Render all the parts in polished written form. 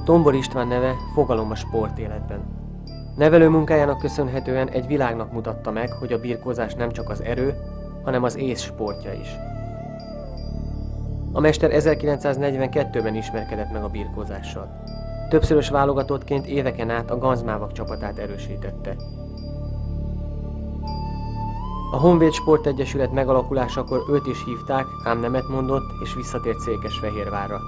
Tombor István neve fogalom a sportéletben. Nevelő munkájának köszönhetően egy világnak mutatta meg, hogy a birkózás nem csak az erő, hanem az ész sportja is. A mester 1942-ben ismerkedett meg a birkózással. Többszörös válogatottként éveken át a Ganzmávak csapatát erősítette. A Honvéd Sportegyesület megalakulásakor őt is hívták, ám nemet mondott és visszatért Székesfehérvárra.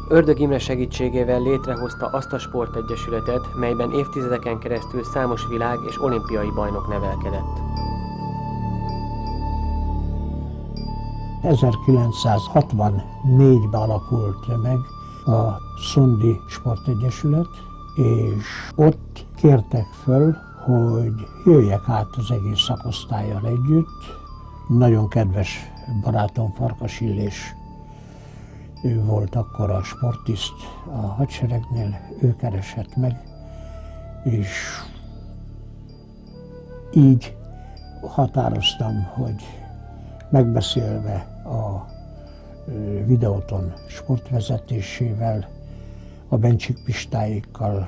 Ördög Imre segítségével létrehozta azt a sportegyesületet, melyben évtizedeken keresztül számos világ- és olimpiai bajnok nevelkedett. 1964-ben alakult meg a Szondi Sportegyesület, és ott kértek föl, hogy jöjjek át az egész szakosztállyal együtt. Nagyon kedves barátom Farkas Illés, ő volt akkor a sportiszt a hadseregnél, ő keresett meg, és így határoztam, hogy megbeszélve a Videóton sportvezetésével, a Bencsik Pistáékkal,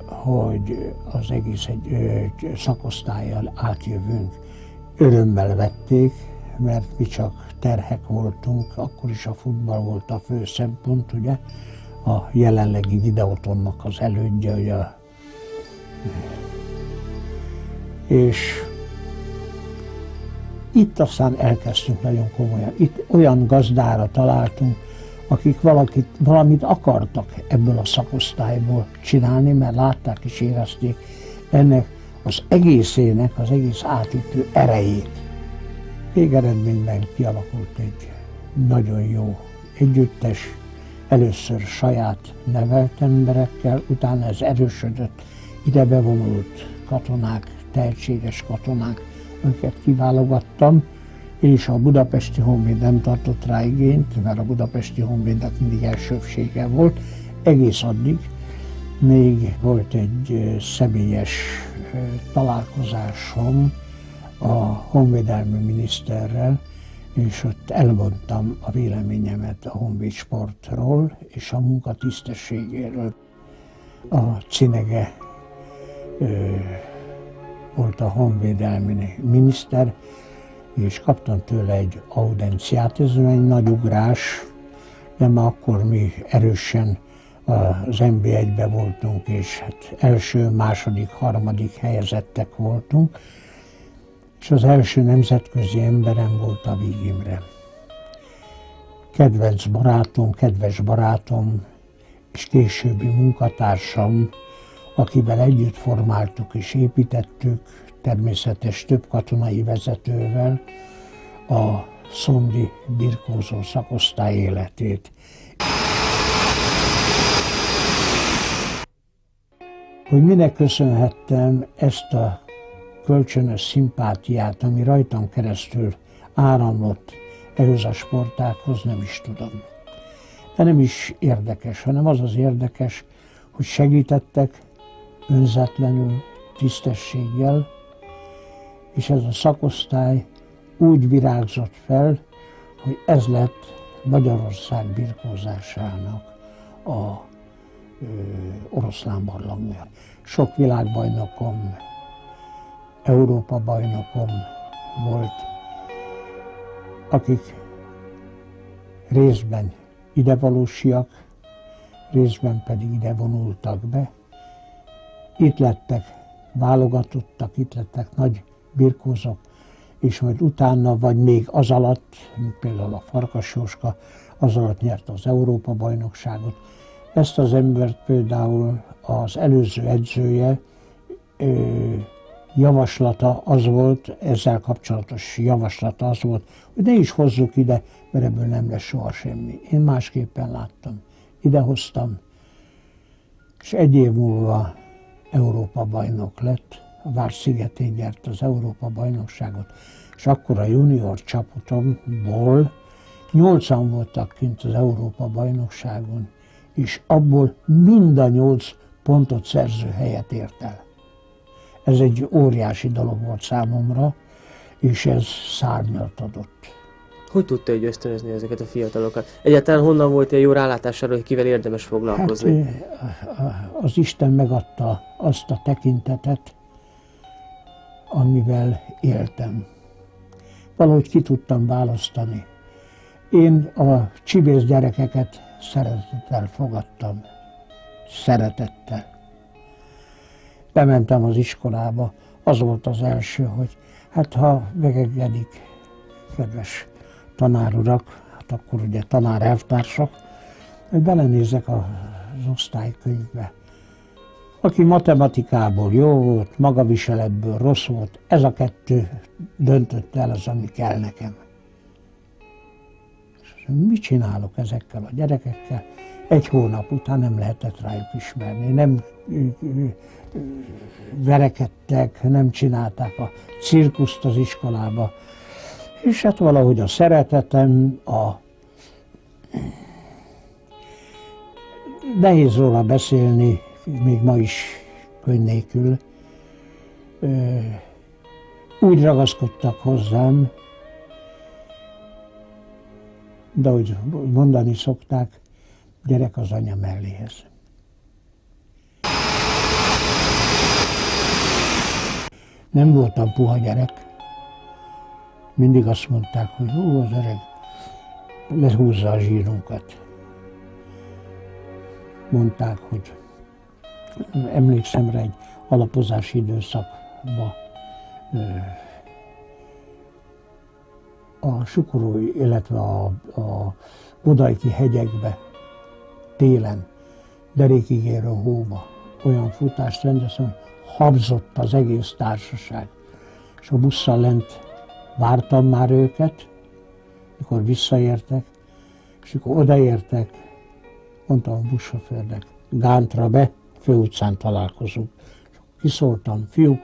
hogy az egész egy szakosztállyal átjövünk. Örömmel vették, mert mi csak terhek voltunk, akkor is a futball volt a fő szempont, ugye? A jelenlegi Videótonnak az elődje, ugye? És itt aztán elkezdtünk nagyon komolyan. Itt olyan gazdára találtunk, akik valamit akartak ebből a szakosztályból csinálni, mert látták és érezték ennek az egészének, az egész átütő erejét. Végeredményben kialakult egy nagyon jó együttes, először saját nevelt emberekkel, utána ez erősödött, ide bevonult katonák, tehetséges katonák, őket kiválogattam, és a Budapesti Honvéd nem tartott rá igényt, mert a Budapesti Honvédnek mindig elsőbbsége volt, egész addig. Még volt egy személyes találkozásom a honvédelmi miniszterrel, és ott elmondtam a véleményemet a honvéd sportról és a munka tisztességéről. A Cinege volt a honvédelmi miniszter, és kaptam tőle egy audenciát. Ez egy nagy ugrás, de már akkor mi erősen az NB1-ben voltunk, és hát első, második, harmadik helyezettek voltunk, és az első nemzetközi emberem volt a Víg Imre. Kedves barátom, és későbbi munkatársam, akivel együtt formáltuk és építettük, természetes több katonai vezetővel a szondi birkózó szakosztály életét. Hogy minek köszönhettem ezt a kölcsönös szimpátiát, ami rajtam keresztül áramlott ehhez a sportághoz, nem is tudom. De nem is érdekes, hanem az az érdekes, hogy segítettek önzetlenül, tisztességgel, és ez a szakosztály úgy virágzott fel, hogy ez lett Magyarország birkózásának a oroszlán barlangja. Sok világbajnokom, Európa-bajnokom volt, akik részben idevalósiak, részben pedig ide vonultak be. Itt lettek válogatottak, itt lettek nagy birkózók, és majd utána, vagy még az alatt, mint például a Farkas Jóska, az alatt nyerte az Európa-bajnokságot. Ezt az embert például az előző edzője javaslata az volt, ezzel kapcsolatos javaslata az volt, hogy ne is hozzuk ide, mert ebből nem lesz soha semmi. Én másképpen láttam. Idehoztam, és egy év múlva Európa-bajnok lett, a Vár-szigetén nyerte az Európa-bajnokságot, és akkor a junior csapatomból 8-an voltak kint az Európa-bajnokságon, és abból mind a 8 pontot szerző helyet ért el. Ez egy óriási dolog volt számomra, és ez szárnyat adott. Hogy tudta így ösztönözni ezeket a fiatalokat? Egyáltalán honnan volt ilyen jó rálátás arra, hogy kivel érdemes foglalkozni? Hát az Isten megadta azt a tekintetet, amivel éltem. Valahogy ki tudtam választani. Én a csibész gyerekeket szeretettel fogadtam. Szeretettel. Bementem az iskolába, az volt az első, hogy hát ha megengedik, kedves tanárurak, hát akkor ugye tanár elvtársak, hogy belenézek az osztálykönyvbe. Aki matematikából jó volt, magaviseletből rossz volt, ez a kettő döntött el az, ami kell nekem. És mit csinálok ezekkel a gyerekekkel? Egy hónap után nem lehetett rájuk ismerni, nem verekedtek, nem csinálták a cirkuszt az iskolába. És hát valahogy a szeretetem, nehéz róla beszélni, még ma is könyv nélkül, úgy ragaszkodtak hozzám, de ahogy mondani szokták, gyerek az anya melléhez. Nem voltam puha gyerek. Mindig azt mondták, hogy az öreg lehúzza a zsírunkat. Mondták, hogy emlékszem rá egy alapozási időszakban a Sukorói, illetve a Bodajki hegyekbe télen, derékig érő hóba olyan futást rendeztem, hogy habzott az egész társaság. És a busszal lent vártam már őket, mikor visszaértek, és amikor odaértek, mondtam a buszsofőrnek, Gántra be, főutcán találkozunk. Kiszóltam, fiúk,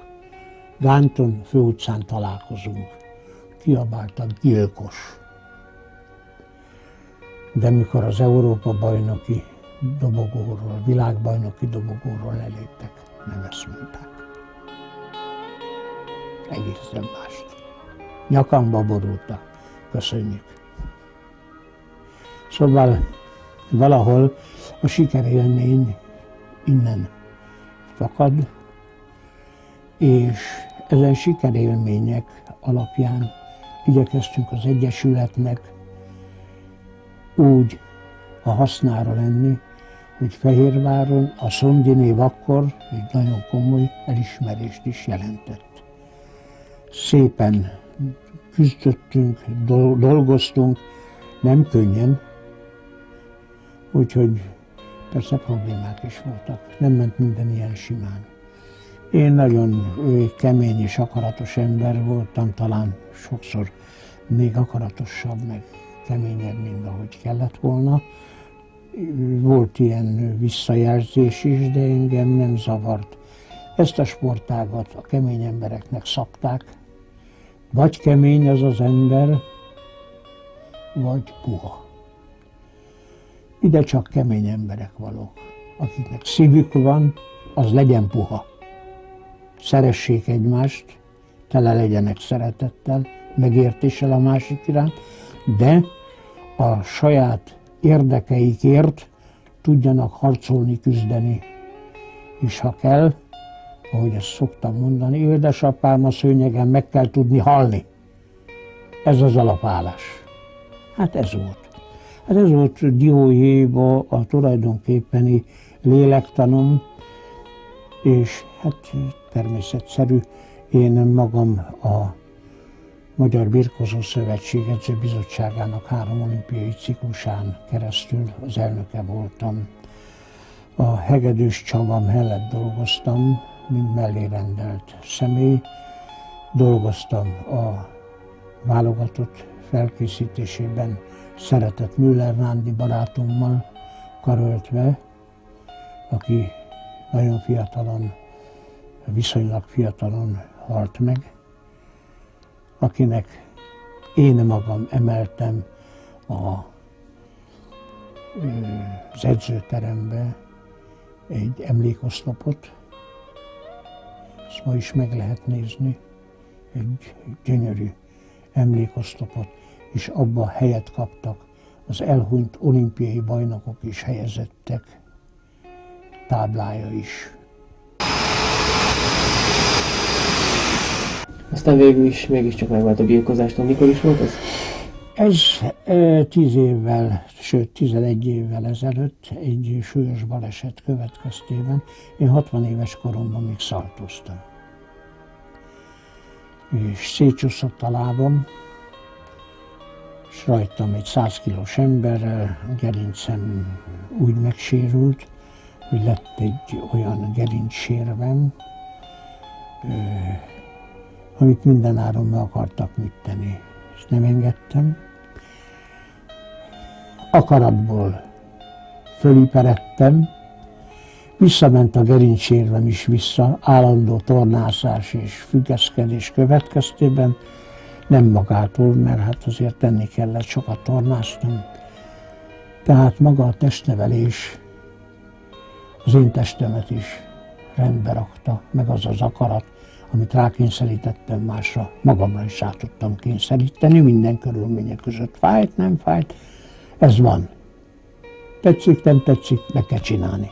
Gánton, főutcán találkozunk. Kiabáltak, gyilkos. De mikor az Európa-bajnoki dobogóról, világbajnoki dobogóról leléptek, nem ezt mondták. Egészen mást. Nyakamba borultak. Köszönjük. Szóval valahol a sikerélmény innen fakad, és ezen sikerélmények alapján igyekeztünk az Egyesületnek úgy a hasznára lenni, hogy Fehérváron a Szondi név akkor egy nagyon komoly elismerést is jelentett. Szépen küzdöttünk, dolgoztunk, nem könnyen, úgyhogy persze problémák is voltak, nem ment minden ilyen simán. Én nagyon kemény és akaratos ember voltam, talán sokszor még akaratosabb, meg keményebb, mint ahogy kellett volna. Volt ilyen visszajelzés is, de engem nem zavart. Ezt a sportágat a kemény embereknek szabták. Vagy kemény az az ember, vagy puha. Ide csak kemény emberek valók. Akiknek szívük van, az legyen puha. Szeressék egymást, tele legyenek szeretettel, megértéssel a másik iránt, de a saját érdekeikért tudjanak harcolni, küzdeni. És ha kell, ahogy ezt szoktam mondani, édesapám, a szőnyegen meg kell tudni halni. Ez az alapállás. Hát ez volt. Hát ez volt dióhéjba a tulajdonképpeni lélektanom, és hát természetszerű, én magam a Magyar Birkózó Szövetség Edzőbizottságának 3 olimpiai ciklusán keresztül az elnöke voltam. A Hegedűs Csaba mellett dolgoztam, mint mellérendelt személy. Dolgoztam a válogatott felkészítésében szeretett Müller Nándi barátommal karöltve, aki nagyon fiatalon, viszonylag fiatalon halt meg, akinek én magam emeltem az edzőterembe egy emlékoszlopot, ezt ma is meg lehet nézni, egy gyönyörű emlékoszlopot, és abba helyet kaptak az elhunyt olimpiai bajnokok és helyezettek táblája is. Aztán végül is mégiscsak megvolt a birkózástól. Mikor is volt ez? Ez 10 évvel, sőt 11 évvel ezelőtt egy súlyos baleset következtében én 60 éves koromban még szaltóztam. És szétcsúszott a lábam, és rajtam egy 100 kilós emberrel, gerincem úgy megsérült, hogy lett egy olyan gerincsérvem, amit mindenáron meg akartak műteni, és nem engedtem. Akaratból föliperedtem, visszament a gerincsérvem is vissza, állandó tornászás és függeszkedés következtében, nem magától, mert hát azért tenni kellett, sokat tornáztam. Tehát maga a testnevelés az én testemet is rendbe rakta, meg az az akarat, amit rákényszerítettem másra, magamra is rá tudtam kényszeríteni, minden körülmények között. Fájt, nem fájt, ez van. Tetszik, nem tetszik, meg kell csinálni.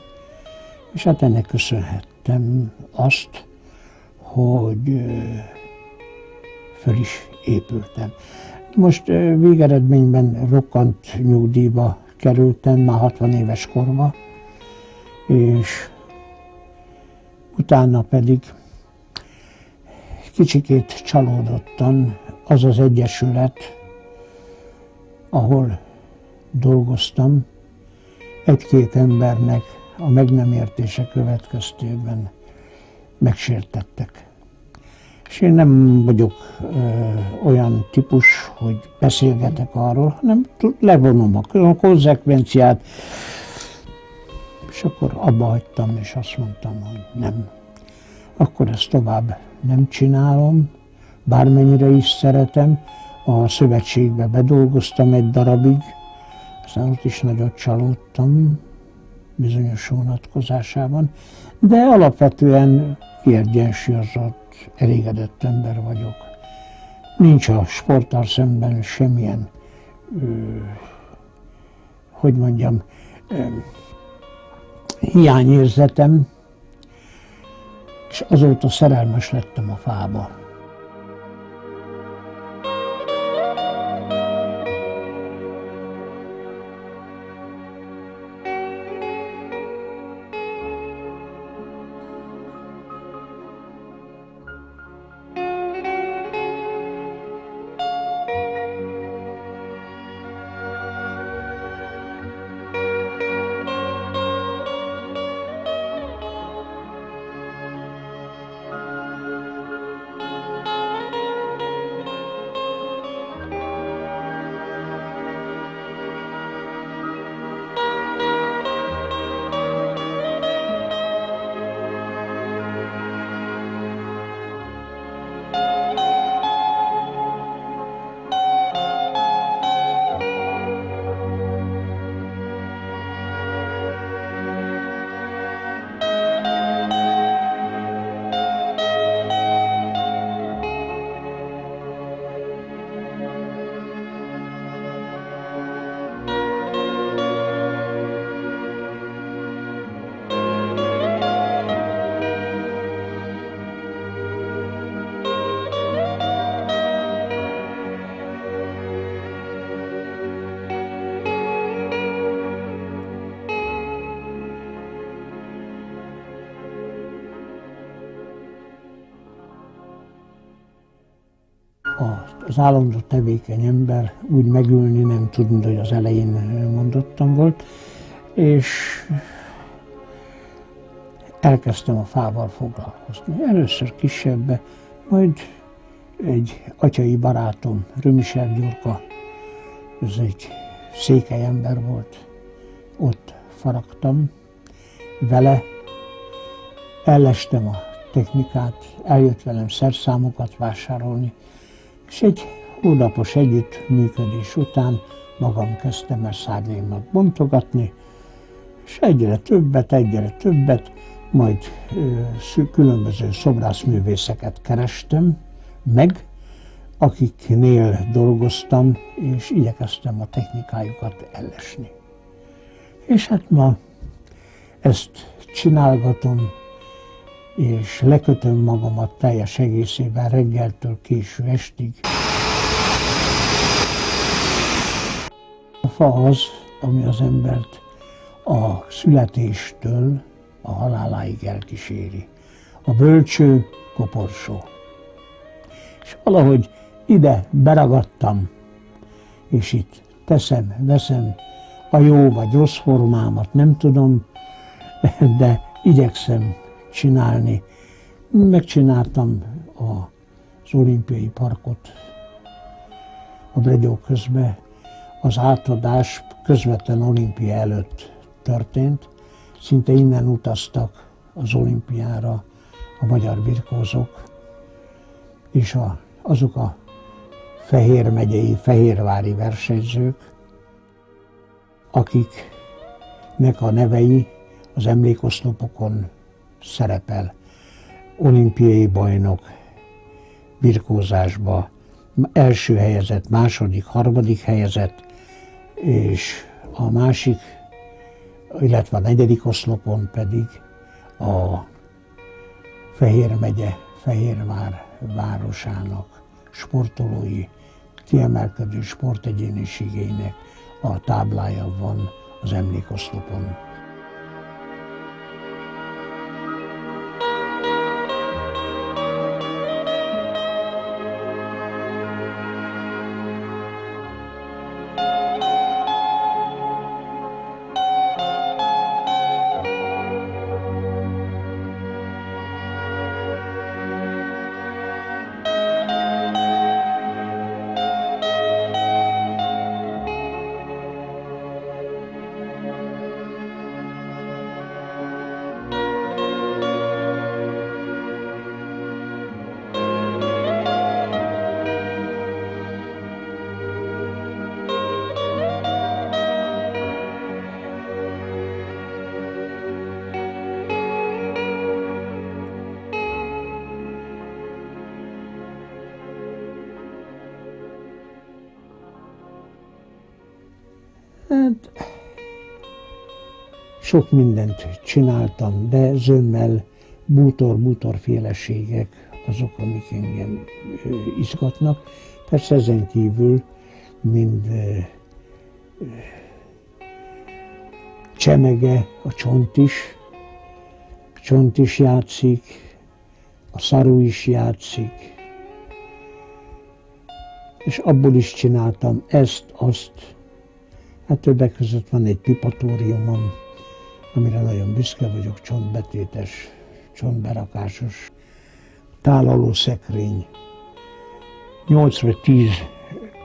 És hát ennek köszönhettem azt, hogy föl is épültem. Most végeredményben rokkant nyugdíjba kerültem, már 60 éves korba, és utána pedig kicsikét csalódottan az az egyesület, ahol dolgoztam, egy-két embernek a meg nem értése következtében megsértettek. És én nem vagyok olyan típus, hogy beszélgetek arról, hanem levonom a konzekvenciát, és akkor abba hagytam, és azt mondtam, hogy nem. Akkor ezt tovább nem csinálom, bármennyire is szeretem. A szövetségbe bedolgoztam egy darabig, aztán ott is nagyot csalódtam bizonyos vonatkozásában, de alapvetően kiegyensúlyozott, elégedett ember vagyok. Nincs a sporttal szemben semmilyen, hogy mondjam, hiányérzetem, és azóta szerelmes lettem a fába. Az állandó tevékeny ember úgy megülni nem tudni, hogy az elején mondottam volt, és elkezdtem a fával foglalkozni. Először kisebbe, majd egy atyai barátom, Römiser Gyurka, ez egy székely ember volt, ott faragtam vele, ellestem a technikát, eljött velem szerszámokat vásárolni, és egy hónapos együttműködés után magam kezdtem el szárnyaimat bontogatni, és egyre többet, majd különböző szobrászművészeket kerestem meg, akiknél dolgoztam, és igyekeztem a technikájukat ellesni. És hát ma ezt csinálgatom, és lekötöm magamat teljes egészében reggeltől késő estig. A fa az, ami az embert a születéstől a haláláig elkíséri. A bölcső koporsó. És valahogy ide beragadtam, és itt teszem, veszem a jó vagy rossz formámat, nem tudom, de igyekszem csinálni. Megcsináltam az olimpiai parkot a Bregyó közben. Az átadás közvetlen olimpia előtt történt. Szinte innen utaztak az olimpiára a magyar birkózók, és azok a Fehér megyei, fehérvári versenyzők, akiknek a nevei az emlékoszlopokon szerepel. Olimpiai bajnok birkózásba, első helyezett, második, harmadik helyezett, és a másik, illetve a negyedik oszlopon pedig a Fehér megye, Fehérvár városának sportolói, kiemelkedő sportegyéniségeinek a táblája van az emlékoszlopon. Hát, sok mindent csináltam, de zömmel bútor-féleségek azok, amik engem izgatnak. Persze ezen kívül mind csemege a csont is játszik, a szaru is játszik, és abból is csináltam ezt, azt. Hát többek között van egy pipatóriumom, amire nagyon büszke vagyok, csontbetétes, csontberakásos, tálaló szekrény. 8 vagy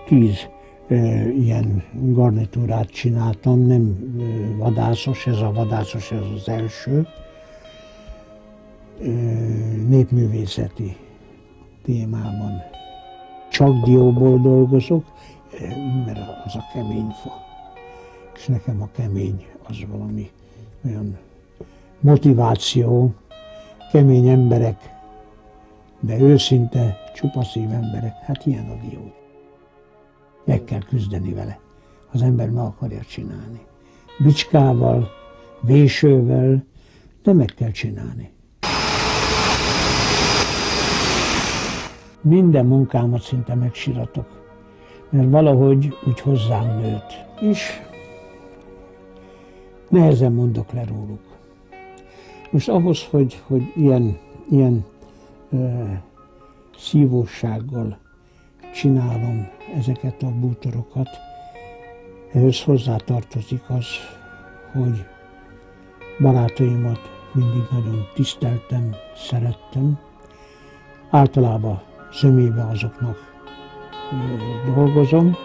10 ilyen garnitúrát csináltam, nem vadászos, ez a vadászos, ez az első. Népművészeti témában. Csak dióból dolgozok, mert az a kemény fa. És nekem a kemény az valami olyan motiváció, kemény emberek, de őszinte, csupaszív emberek, hát ilyen a dió. Meg kell küzdeni vele, az ember meg akarja csinálni. Bicskával, vésővel, de meg kell csinálni. Minden munkámat szinte megsiratok, mert valahogy úgy hozzám nőtt. És nehezen mondok le róluk. Most ahhoz, hogy ilyen szívósággal csinálom ezeket a bútorokat, ehhez hozzátartozik az, hogy barátaimat mindig nagyon tiszteltem, szerettem. Általában zömébe azoknak dolgozom.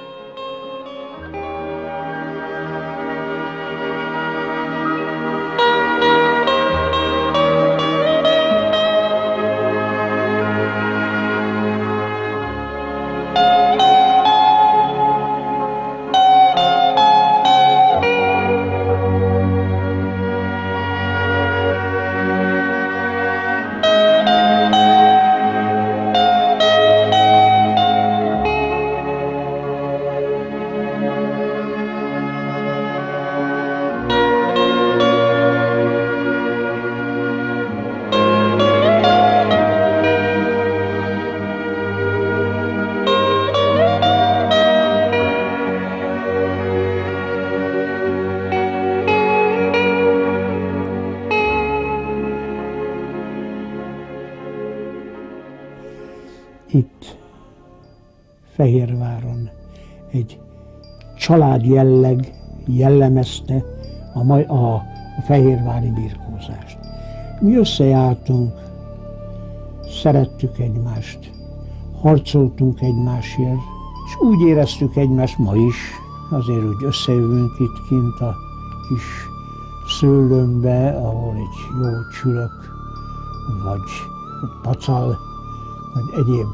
itt Fehérváron egy családjelleg jellemezte a fehérvári birkózást. Mi összejártunk, szerettük egymást, harcoltunk egymásért, és úgy éreztük egymást ma is, azért, hogy összejövünk itt kint a kis szőlőmbe, ahol egy jó csülök, vagy pacal, vagy egyéb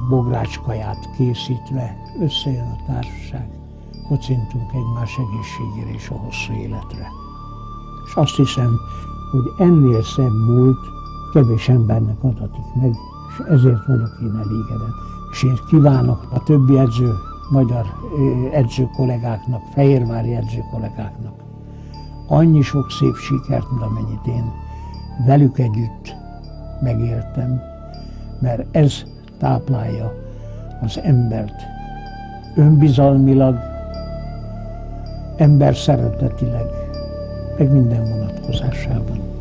bográcskaját készítve összejön a társaság, kocintunk egymás egészségére és a hosszú életre. És azt hiszem, hogy ennél szebb múlt kevés embernek adatik meg, és ezért vagyok én elégedett. És én kívánok a többi magyar edző kollégáknak, fehérvári edző kollégáknak annyi sok szép sikert, mint amennyit én velük együtt megéltem, mert ez táplálja az embert önbizalmilag, ember szeretetileg, meg minden vonatkozásában.